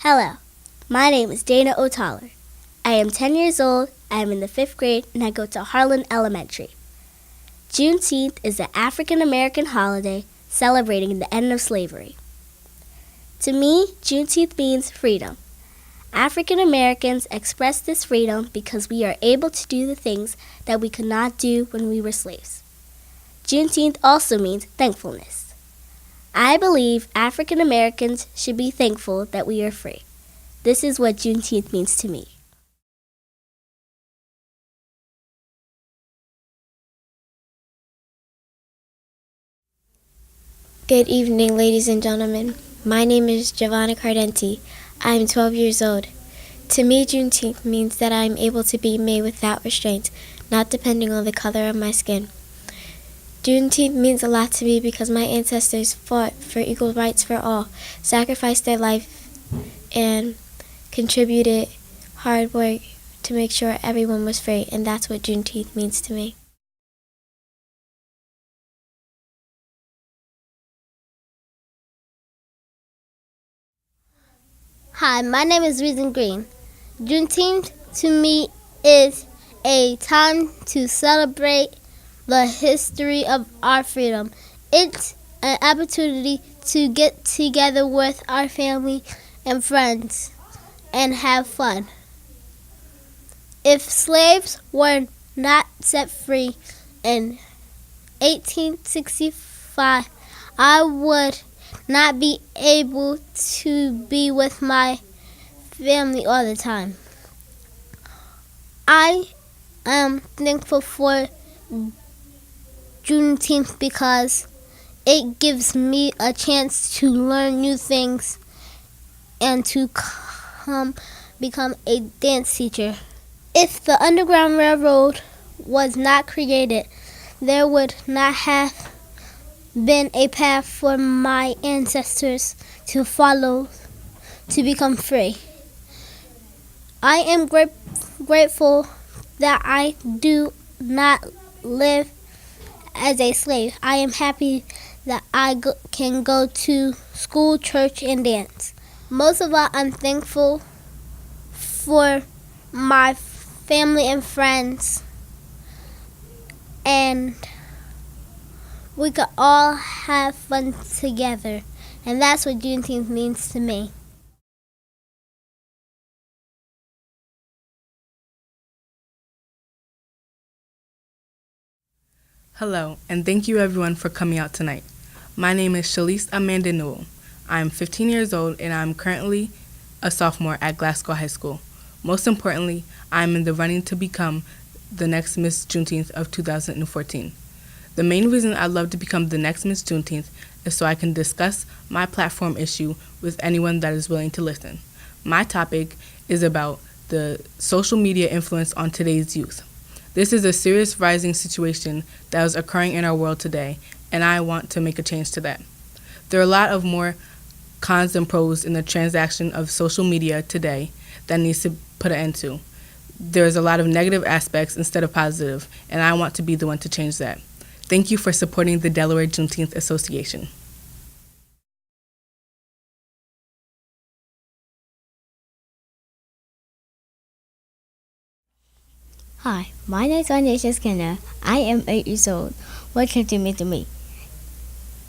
Hello, my name is Dana O'Toller. I am 10 years old, I am in the 5th grade, and I go to Harlan Elementary. Juneteenth is an African American holiday celebrating the end of slavery. To me, Juneteenth means freedom. African Americans express this freedom because we are able to do the things that we could not do when we were slaves. Juneteenth also means thankfulness. I believe African Americans should be thankful that we are free. This is what Juneteenth means to me. Good evening, ladies and gentlemen. My name is Giovanna Cardenti. I am 12 years old. To me, Juneteenth means that I am able to be me without restraint, not depending on the color of my skin. Juneteenth means a lot to me because my ancestors fought for equal rights for all, sacrificed their life, and contributed hard work to make sure everyone was free, and that's what Juneteenth means to me. Hi, my name is Reason Green. Juneteenth to me is a time to celebrate the history of our freedom. It's an opportunity to get together with our family and friends and have fun. If slaves were not set free in 1865, I would not be able to be with my family all the time. I am thankful for Juneteenth because it gives me a chance to learn new things and to become a dance teacher. If the Underground Railroad was not created, there would not have been a path for my ancestors to follow to become free. I am grateful that I do not live as a slave. I am happy that I can go to school, church, and dance. Most of all, I'm thankful for my family and friends, and we could all have fun together, and that's what Juneteenth means to me. Hello, and thank you everyone for coming out tonight. My name is Shalise Amanda Newell. I'm 15 years old and I'm currently a sophomore at Glasgow High School. Most importantly, I'm in the running to become the next Miss Juneteenth of 2014. The main reason I'd love to become the next Miss Juneteenth is so I can discuss my platform issue with anyone that is willing to listen. My topic is about the social media influence on today's youth. This is a serious rising situation that is occurring in our world today, and I want to make a change to that. There are a lot of more cons than pros in the transaction of social media today that needs to put an end to. There's a lot of negative aspects instead of positive, and I want to be the one to change that. Thank you for supporting the Delaware Juneteenth Association. Hi, my name is Anisha Skinner. I am 8 years old. What Juneteenth to me?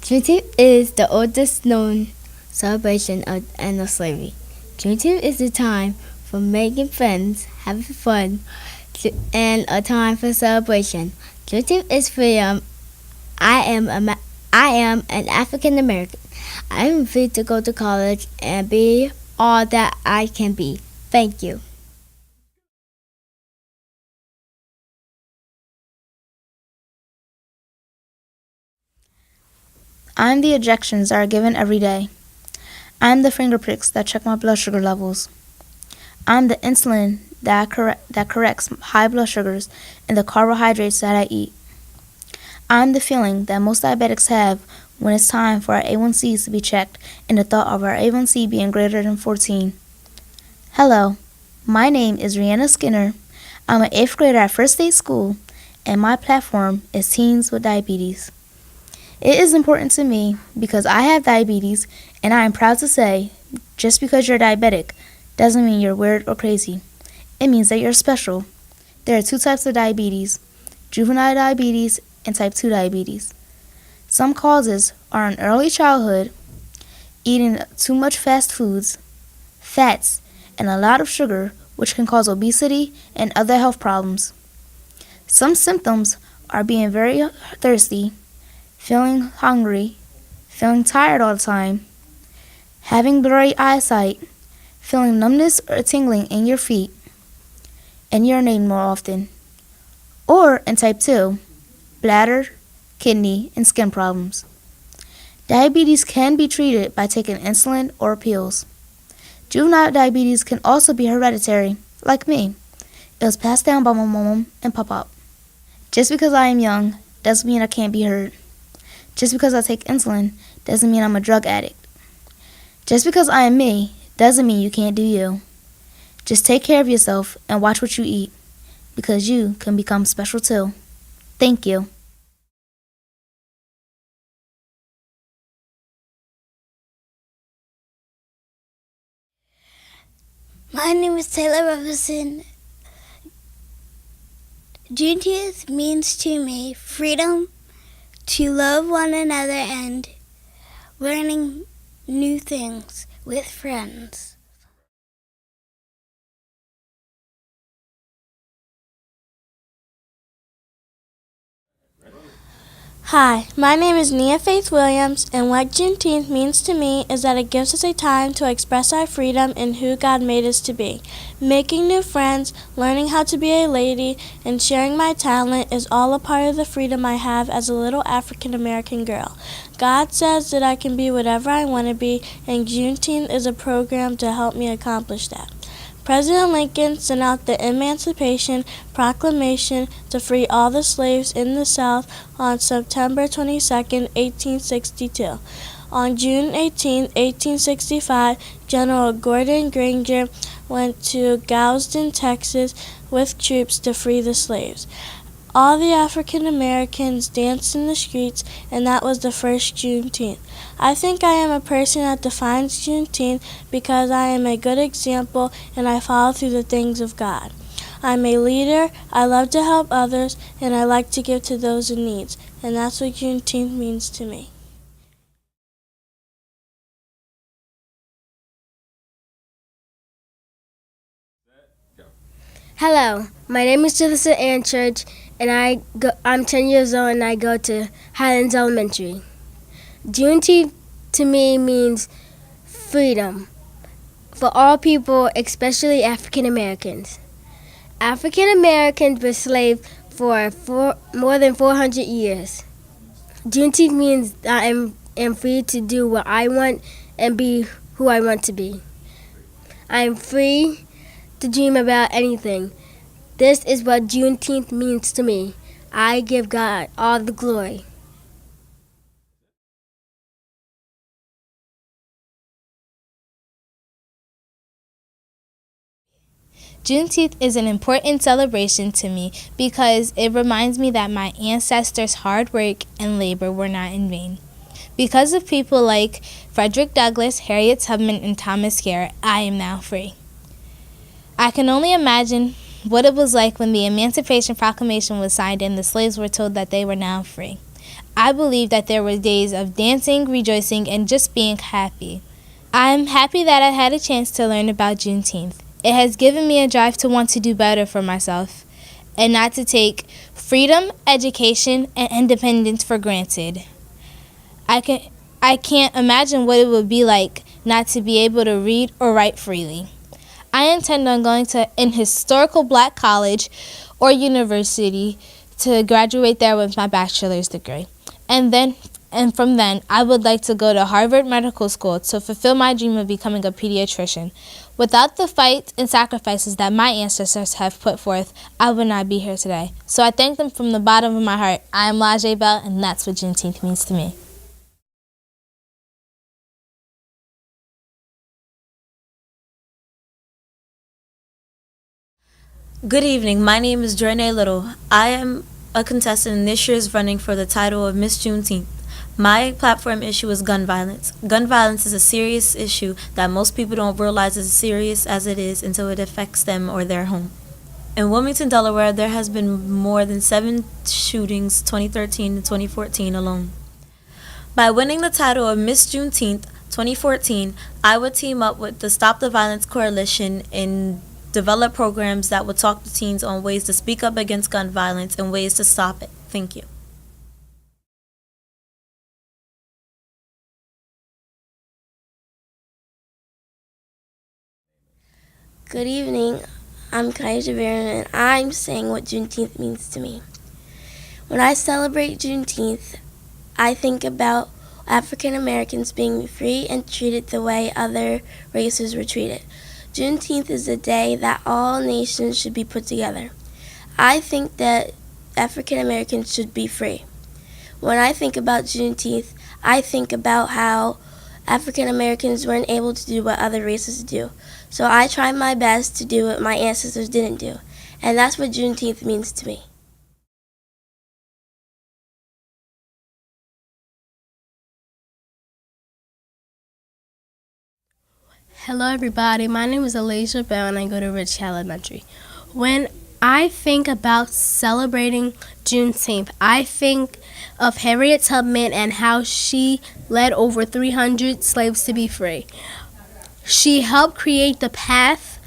Juneteenth is the oldest known celebration of the end of slavery. Juneteenth is a time for making friends, having fun, and a time for celebration. Juneteenth is freedom. I am an African American. I am free to go to college and be all that I can be. Thank you. I'm the injections that are given every day. I'm the finger pricks that check my blood sugar levels. I'm the insulin that corrects high blood sugars and the carbohydrates that I eat. I'm the feeling that most diabetics have when it's time for our A1Cs to be checked and the thought of our A1C being greater than 14. Hello, my name is Rihanna Skinner. I'm an 8th grader at First State School, and my platform is Teens with Diabetes. It is important to me because I have diabetes, and I am proud to say, just because you're diabetic doesn't mean you're weird or crazy. It means that you're special. There are two types of diabetes, juvenile diabetes and type 2 diabetes. Some causes are in early childhood, eating too much fast foods, fats, and a lot of sugar, which can cause obesity and other health problems. Some symptoms are being very thirsty, feeling hungry, feeling tired all the time, having blurry eyesight, feeling numbness or tingling in your feet, and urinating more often. Or in type 2, bladder, kidney, and skin problems. Diabetes can be treated by taking insulin or pills. Juvenile diabetes can also be hereditary, like me. It was passed down by my mom and papa. Just because I am young doesn't mean I can't be hurt. Just because I take insulin doesn't mean I'm a drug addict. Just because I am me doesn't mean you can't do you. Just take care of yourself and watch what you eat, because you can become special too. Thank you. My name is Taylor Robinson. Juneteenth means to me freedom to love one another and learning new things with friends. Hi, my name is Nia Faith Williams, and what Juneteenth means to me is that it gives us a time to express our freedom in who God made us to be. Making new friends, learning how to be a lady, and sharing my talent is all a part of the freedom I have as a little African American girl. God says that I can be whatever I want to be, and Juneteenth is a program to help me accomplish that. President Lincoln sent out the Emancipation Proclamation to free all the slaves in the South on September 22, 1862. On June 18, 1865, General Gordon Granger went to Galveston, Texas, with troops to free the slaves. All the African Americans danced in the streets, and that was the first Juneteenth. I think I am a person that defines Juneteenth because I am a good example and I follow through the things of God. I'm a leader, I love to help others, and I like to give to those in need. And that's what Juneteenth means to me. Hello, my name is Jalissa Anchurch, and I'm 10 years old and I go to Highlands Elementary. Juneteenth to me means freedom for all people, especially African Americans. African Americans were slaves for more than 400 years. Juneteenth means I am free to do what I want and be who I want to be. I am free to dream about anything. This is what Juneteenth means to me. I give God all the glory. Juneteenth is an important celebration to me because it reminds me that my ancestors' hard work and labor were not in vain. Because of people like Frederick Douglass, Harriet Tubman, and Thomas Garrett, I am now free. I can only imagine what it was like when the Emancipation Proclamation was signed and the slaves were told that they were now free. I believe that there were days of dancing, rejoicing, and just being happy. I'm happy that I had a chance to learn about Juneteenth. It has given me a drive to want to do better for myself and not to take freedom, education, and independence for granted. I can't imagine what it would be like not to be able to read or write freely. I intend on going to an historical black college or university to graduate there with my bachelor's degree. And from then, I would like to go to Harvard Medical School to fulfill my dream of becoming a pediatrician. Without the fight and sacrifices that my ancestors have put forth, I would not be here today. So I thank them from the bottom of my heart. I am Lajay Bell, and that's what Juneteenth means to me. Good evening. My name is Jornay Little. I am a contestant in this year's running for the title of Miss Juneteenth. My platform issue is gun violence. Gun violence is a serious issue that most people don't realize is as serious as it is until it affects them or their home. In Wilmington, Delaware, there has been more than 7 shootings 2013 and 2014 alone. By winning the title of Miss Juneteenth 2014, I would team up with the Stop the Violence Coalition and develop programs that would talk to teens on ways to speak up against gun violence and ways to stop it. Thank you. Good evening. I'm Kaija Barron, and I'm saying what Juneteenth means to me. When I celebrate Juneteenth, I think about African Americans being free and treated the way other races were treated. Juneteenth is a day that all nations should be put together. I think that African Americans should be free. When I think about Juneteenth, I think about how African Americans weren't able to do what other races do. So I try my best to do what my ancestors didn't do. And that's what Juneteenth means to me. Hello everybody, my name is Alicia Bell and I go to Rich Elementary. When I think about celebrating Juneteenth, I think of Harriet Tubman and how she led over 300 slaves to be free. She helped create the path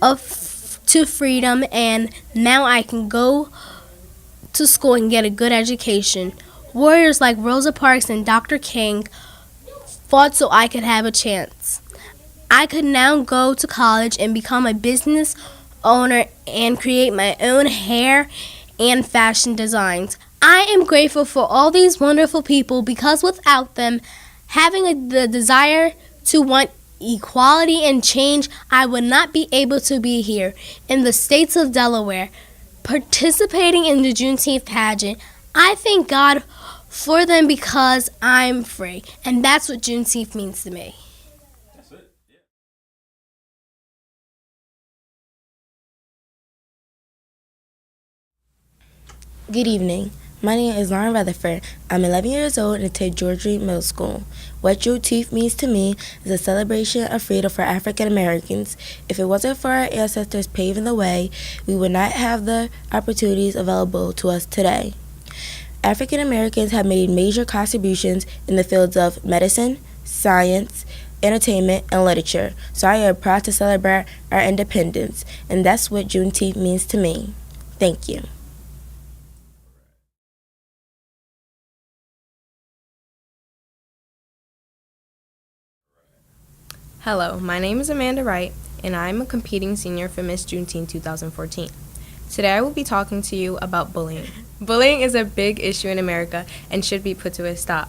to freedom, and now I can go to school and get a good education. Warriors like Rosa Parks and Dr. King fought so I could have a chance. I could now go to college and become a business owner and create my own hair and fashion designs. I am grateful for all these wonderful people because without them having the desire to want equality and change, I would not be able to be here in the states of Delaware participating in the Juneteenth pageant. I thank God for them because I'm free, and that's what Juneteenth means to me. That's it. Yeah. Good evening. My name is Lauren Rutherford. I'm 11 years old and attend George Reed Middle School. What Juneteenth means to me is a celebration of freedom for African Americans. If it wasn't for our ancestors paving the way, we would not have the opportunities available to us today. African Americans have made major contributions in the fields of medicine, science, entertainment, and literature, so I am proud to celebrate our independence, and that's what Juneteenth means to me. Thank you. Hello, my name is Amanda Wright, and I'm a competing senior for Miss Juneteenth 2014. Today I will be talking to you about bullying. Bullying is a big issue in America and should be put to a stop.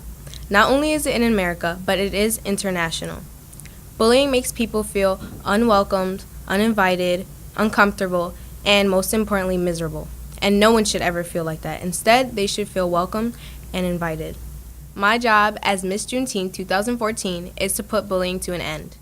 Not only is it in America, but it is international. Bullying makes people feel unwelcomed, uninvited, uncomfortable, and most importantly, miserable. And no one should ever feel like that. Instead, they should feel welcome and invited. My job as Miss Juneteenth 2014 is to put bullying to an end.